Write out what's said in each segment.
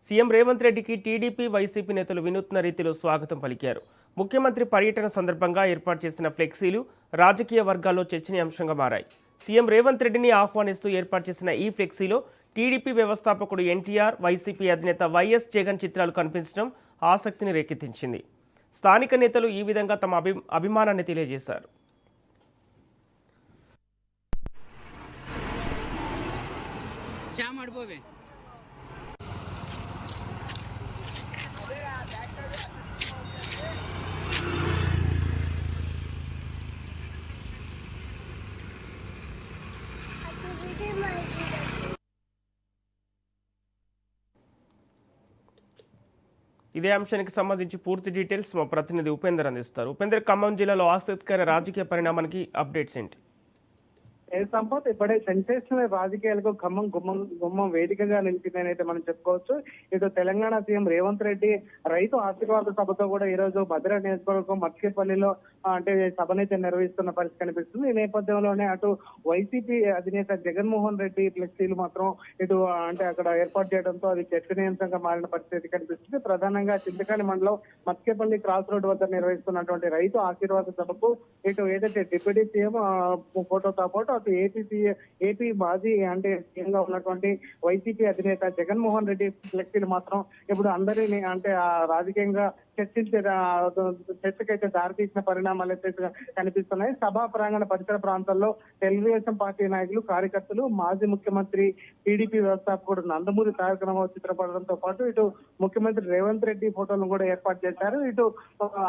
CM Revanth రెడ్డికి TDP YCP నేతలు వినూత్న రీతిలో స్వాగతం పలికారు. ముఖ్యమంత్రి పర్యటన సందర్భంగా ఏర్పాటు చేసిన ఫ్లెక్సీలు రాజకీయ వర్గాల్లో చర్చనీయాంశంగా మారాయి. సీఎం రేవంత్ రెడ్డిని ఆహ్వానిస్తూ ఏర్పాటు చేసిన ఈ ఫ్లెక్సీలో టీడీపీ వ్యవస్థాపకుడు ఎన్టీఆర్, వైసీపీ అధినేత వైఎస్ జగన్ చిత్రాలు కనిపించడం ఆసక్తిని రేకెత్తించింది. స్థానిక నేతలు ఈ విధంగా తమ అభిమానాన్ని తెలియజేశారు. ఇదే అంశానికి సంబంధించి పూర్తి డీటెయిల్స్ మా ప్రతినిధి ఉపేందర్ అందిస్తారు. ఉపేందర్, ఖమ్మం జిల్లాలో ఆసక్తికర రాజకీయ పరిణామానికి అప్డేట్స్ ఏంటి? సంపత్ ఇప్పుడే సెన్సేషనల్ రాజకీయాలకు ఖమ్మం గుమ్మం వేదికగా నిలిచిందని అయితే మనం చెప్పుకోవచ్చు. ఇటు తెలంగాణ సీఎం రేవంత్ రెడ్డి రైతు ఆశీర్వాద సభతో కూడా ఈ రోజు భద్ర నియోజకవర్గం మత్స్యపల్లిలో అంటే సభనైతే నిర్వహిస్తున్న పరిస్థితి కనిపిస్తుంది. ఈ నేపథ్యంలోనే అటు వైసీపీ అధినేత జగన్మోహన్ రెడ్డి ఫ్లెక్సీలు మాత్రం ఇటు అంటే అక్కడ ఏర్పాటు చేయడంతో అది చర్చనీయాంశంగా మారిన పరిస్థితి కనిపిస్తుంది. ప్రధానంగా చింతకాని మండలం మత్స్యపల్లి క్రాస్ రోడ్ వద్ద నిర్వహిస్తున్నటువంటి రైతు ఆశీర్వాద సభకు ఇటు ఏదైతే డిప్యూటీ సీఎం ఫోటోతో పాటు ఏపీ మాజీ అంటే సీఎంగా ఉన్నటువంటి వైసీపీ అధినేత జగన్మోహన్ రెడ్డి ఫ్లెక్సీలు మాత్రం ఇప్పుడు అందరినీ అంటే రాజకీయంగా చర్చకైతే దారితీసిన పరిణామాలు అయితే కనిపిస్తున్నాయి. సభా ప్రాంగణ పరిసర ప్రాంతాల్లో తెలుగుదేశం పార్టీ నాయకులు, కార్యకర్తలు, మాజీ ముఖ్యమంత్రి టీడీపీ వ్యవస్థాపకుడు నందమూరి తారక రామారావు చిత్రపటంతో పాటు ఇటు ముఖ్యమంత్రి రేవంత్ రెడ్డి ఫోటోలను కూడా ఏర్పాటు చేశారు. ఇటు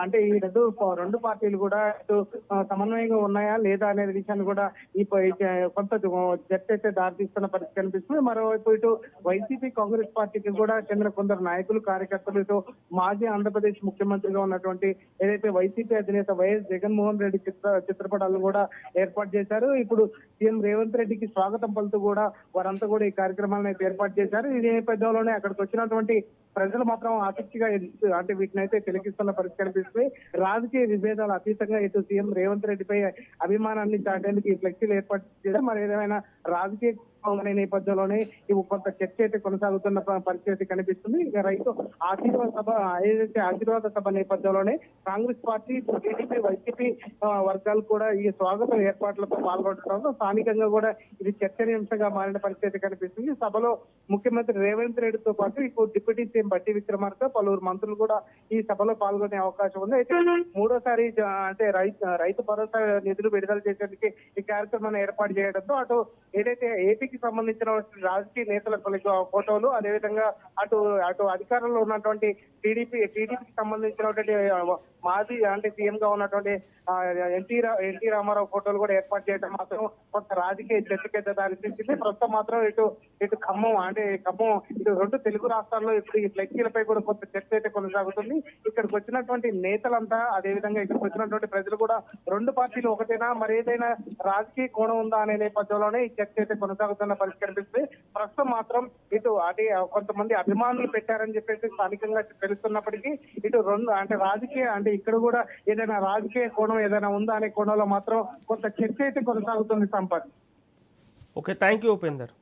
అంటే ఈ రెండు పార్టీలు కూడా ఇటు సమన్వయంగా ఉన్నాయా లేదా అనే విషయాన్ని కూడా ఈ కొంత చర్చ అయితే దారితీస్తున్న పరిస్థితి కనిపిస్తుంది. మరోవైపు ఇటు వైసీపీ, కాంగ్రెస్ పార్టీకి కూడా చెందిన కొందరు నాయకులు, కార్యకర్తలు ఇటు మాజీ ఆంధ్రప్రదేశ్ ముఖ్యమంత్రిగా ఉన్నటువంటి ఏదైతే వైసీపీ అధినేత వైఎస్ జగన్మోహన్ రెడ్డి చిత్రపటాలను కూడా ఏర్పాటు చేశారు. ఇప్పుడు సీఎం రేవంత్ రెడ్డికి స్వాగతం పలుతూ కూడా వారంతా కూడా ఈ కార్యక్రమాలను అయితే ఏర్పాటు చేశారు. ఈ నేపథ్యంలోనే అక్కడికి వచ్చినటువంటి ప్రజలు మాత్రం ఆసక్తిగా అంటే వీటిని అయితే తిలకిస్తున్న పరిస్థితి కనిపిస్తుంది. రాజకీయ విభేదాలు అతీతంగా ఇటు సీఎం రేవంత్ రెడ్డిపై అభిమానాన్ని చాటేందుకు ఈ ఫ్లెక్సీలు ఏర్పాటు చేయడం మరి ఏదైనా రాజకీయ అనే నేపథ్యంలోనే ఇవి కొంత చర్చ అయితే కొనసాగుతున్న పరిస్థితి కనిపిస్తుంది. ఇక రైతు ఆశీర్వాద సభ నేపథ్యంలోనే కాంగ్రెస్ పార్టీ, టీడీపీ, వైసీపీ వర్గాలు కూడా ఈ స్వాగత ఏర్పాట్లతో పాల్గొనడంతో స్థానికంగా కూడా ఇది చర్చనీయాంశంగా మారిన పరిస్థితి కనిపిస్తుంది. సభలో ముఖ్యమంత్రి రేవంత్ రెడ్డితో పాటు ఇప్పుడు డిప్యూటీ సీఎం బట్టి విక్రమార్క, పలువురు మంత్రులు కూడా ఈ సభలో పాల్గొనే అవకాశం ఉంది. అయితే మూడోసారి అంటే రైతు భరోసా నిధులు విడుదల చేసేందుకు ఈ కార్యక్రమాన్ని ఏర్పాటు చేయడంతో అటు ఏదైతే ఏపీకి సంబంధించిన రాజకీయ నేతల ఫోటోలు, అదేవిధంగా అటు అధికారంలో ఉన్నటువంటి టీడీపీకి సంబంధించినటువంటి మాజీ అంటే సీఎం గా ఉన్నటువంటి ఎన్టీ రామారావు ఫోటోలు కూడా ఏర్పాటు చేయడం మాత్రం కొంత రాజకీయ చర్చకైతే దారితీసింది. ప్రస్తుతం మాత్రం ఇటు ఖమ్మం ఇటు రెండు తెలుగు రాష్ట్రాల్లో ఇప్పుడు ఈ ఫ్లెక్సీలపై కూడా కొంత చర్చ అయితే కొనసాగుతుంది. ఇక్కడికి వచ్చినటువంటి నేతలంతా, అదేవిధంగా ఇక్కడికి వచ్చినటువంటి ప్రజలు కూడా రెండు పార్టీలు ఒకటేనా, మరి ఏదైనా రాజకీయ కోణం ఉందా అనే నేపథ్యంలోనే ఈ చర్చ అయితే కొనసాగుతున్న పరిస్థితి కనిపిస్తుంది. ప్రస్తుతం మాత్రం ఇటు అంటే కొంతమంది అభిమానులు పెట్టారని చెప్పేసి స్థానికంగా తెలుస్తున్నప్పటికీ ఇటు రెండు అంటే రాజకీయ అంటే ఇక్కడ కూడా ఏదైనా రాజకీయ కోణం ఏదైనా ఉందా అనే కోణంలో మాత్రం కొంత చర్చ అయితే కొనసాగుతుంది. Sampath. Okay, thank you Upender.